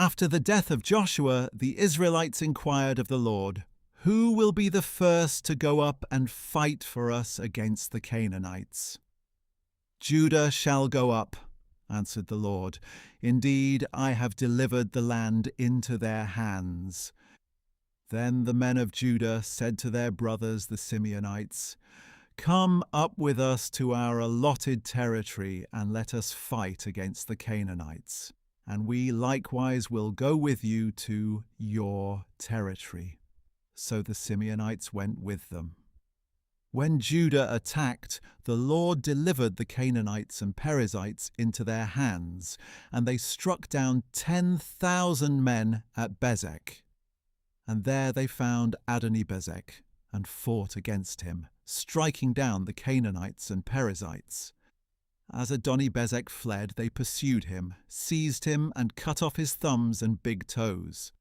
After the death of Joshua, the Israelites inquired of the Lord, "Who will be the first to go up and fight for us against the Canaanites?" "Judah shall go up," answered the Lord. "Indeed, I have delivered the land into their hands." Then the men of Judah said to their brothers the Simeonites, "Come up with us to our allotted territory, and let us fight against the Canaanites, and we likewise will go with you to your territory." So the Simeonites went with them. When Judah attacked, the Lord delivered the Canaanites and Perizzites into their hands, and they struck down 10,000 men at Bezek. And there they found Adoni-Bezek and fought against him, striking down the Canaanites and Perizzites. As Adoni-Bezek fled, they pursued him, seized him, and cut off his thumbs and big toes.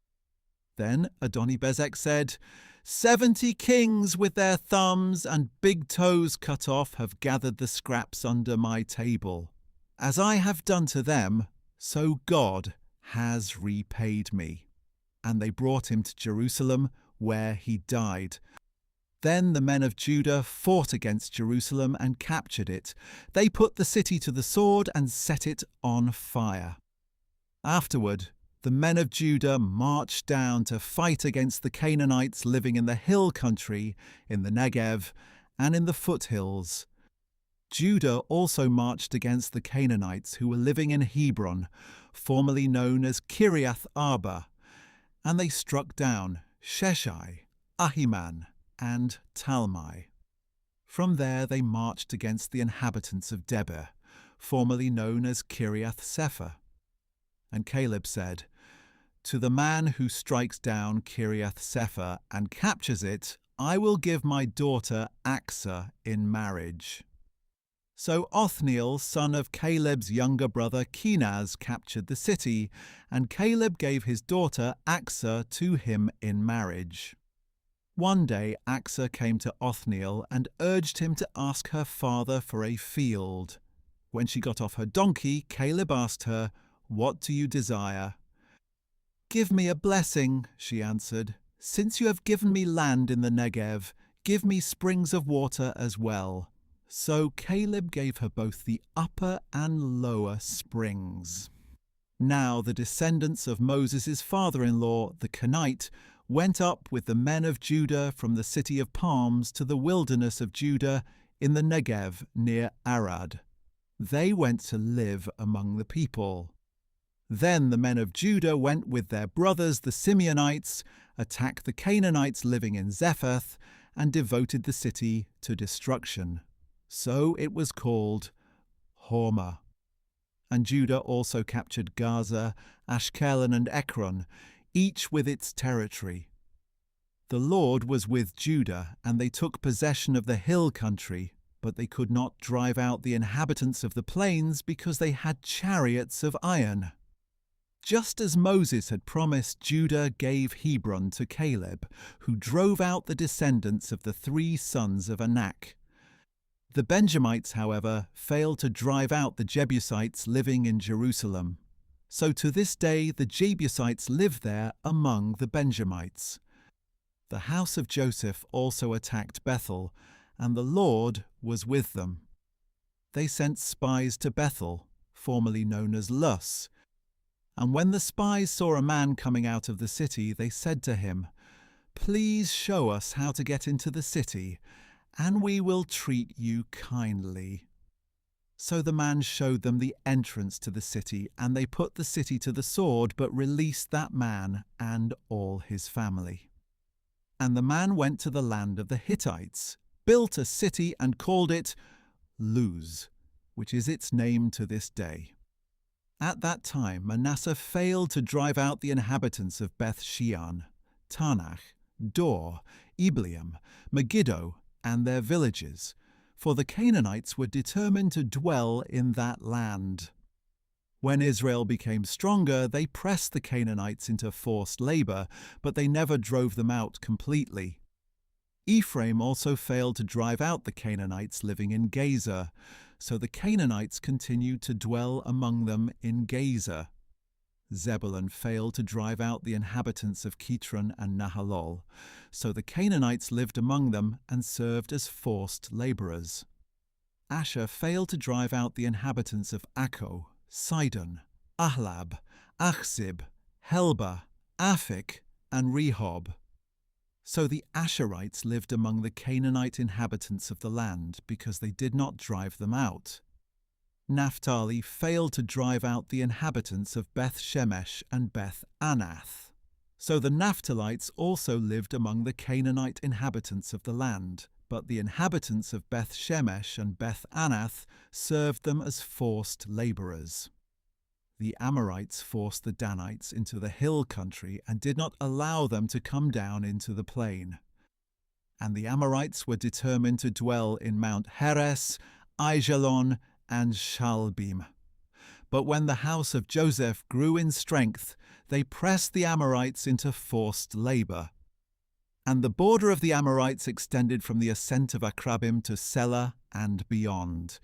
Then Adoni-Bezek said, 70 kings with their thumbs and big toes cut off have gathered the scraps under my table. As I have done to them, so God has repaid me. And they brought him to Jerusalem, where he died. Then the men of Judah fought against Jerusalem and captured it. They put the city to the sword and set it on fire. Afterward, the men of Judah marched down to fight against the Canaanites living in the hill country, in the Negev, and in the foothills. Judah also marched against the Canaanites who were living in Hebron, formerly known as Kiriath Arba, and they struck down Sheshai, Ahiman, and Talmai. From there they marched against the inhabitants of Debir, formerly known as Kiriath Sepher. And Caleb said, "To the man who strikes down Kiriath Sepher and captures it, I will give my daughter Achsah in marriage." So Othniel, son of Caleb's younger brother Kenaz, captured the city, and Caleb gave his daughter Achsah to him in marriage. One day Achsah came to Othniel and urged him to ask her father for a field. When she got off her donkey, Caleb asked her, "What do you desire?" "Give me a blessing," she answered. "Since you have given me land in the Negev, give me springs of water as well." So Caleb gave her both the upper and lower springs. Now the descendants of Moses' father-in-law, the Kenite, went up with the men of Judah from the city of palms to the wilderness of Judah in the Negev near Arad. They went to live among the people. Then the men of Judah went with their brothers the Simeonites, attacked the Canaanites living in Zephath, and devoted the city to destruction. So it was called Hormah. And Judah also captured Gaza, Ashkelon, and Ekron, each with its territory. The Lord was with Judah, and they took possession of the hill country, but they could not drive out the inhabitants of the plains because they had chariots of iron. Just as Moses had promised, Judah gave Hebron to Caleb, who drove out the descendants of the 3 sons of Anak. The Benjamites, however, failed to drive out the Jebusites living in Jerusalem. So to this day the Jebusites live there among the Benjamites. The house of Joseph also attacked Bethel, and the Lord was with them. They sent spies to Bethel, formerly known as Luz. And when the spies saw a man coming out of the city, they said to him, "Please show us how to get into the city, and we will treat you kindly." So the man showed them the entrance to the city, and they put the city to the sword, but released that man and all his family. And the man went to the land of the Hittites, built a city, and called it Luz, which is its name to this day. At that time Manasseh failed to drive out the inhabitants of Beth-shean, Tanach, Dor, Ibleam, Megiddo, and their villages, for the Canaanites were determined to dwell in that land. When Israel became stronger, they pressed the Canaanites into forced labor, but they never drove them out completely. Ephraim also failed to drive out the Canaanites living in Gaza, so the Canaanites continued to dwell among them in Gaza. Zebulun failed to drive out the inhabitants of Kitron and Nahalol, so the Canaanites lived among them and served as forced laborers. Asher failed to drive out the inhabitants of Akko, Sidon, Ahlab, Achzib, Helba, Aphik, and Rehob. So the Asherites lived among the Canaanite inhabitants of the land because they did not drive them out. Naphtali failed to drive out the inhabitants of Beth Shemesh and Beth Anath. So the Naphtalites also lived among the Canaanite inhabitants of the land, but the inhabitants of Beth Shemesh and Beth Anath served them as forced laborers. The Amorites forced the Danites into the hill country and did not allow them to come down into the plain. And the Amorites were determined to dwell in Mount Heres, Aijalon, and Shalbim. But when the house of Joseph grew in strength, they pressed the Amorites into forced labor. And the border of the Amorites extended from the ascent of Akrabim to Selah and beyond.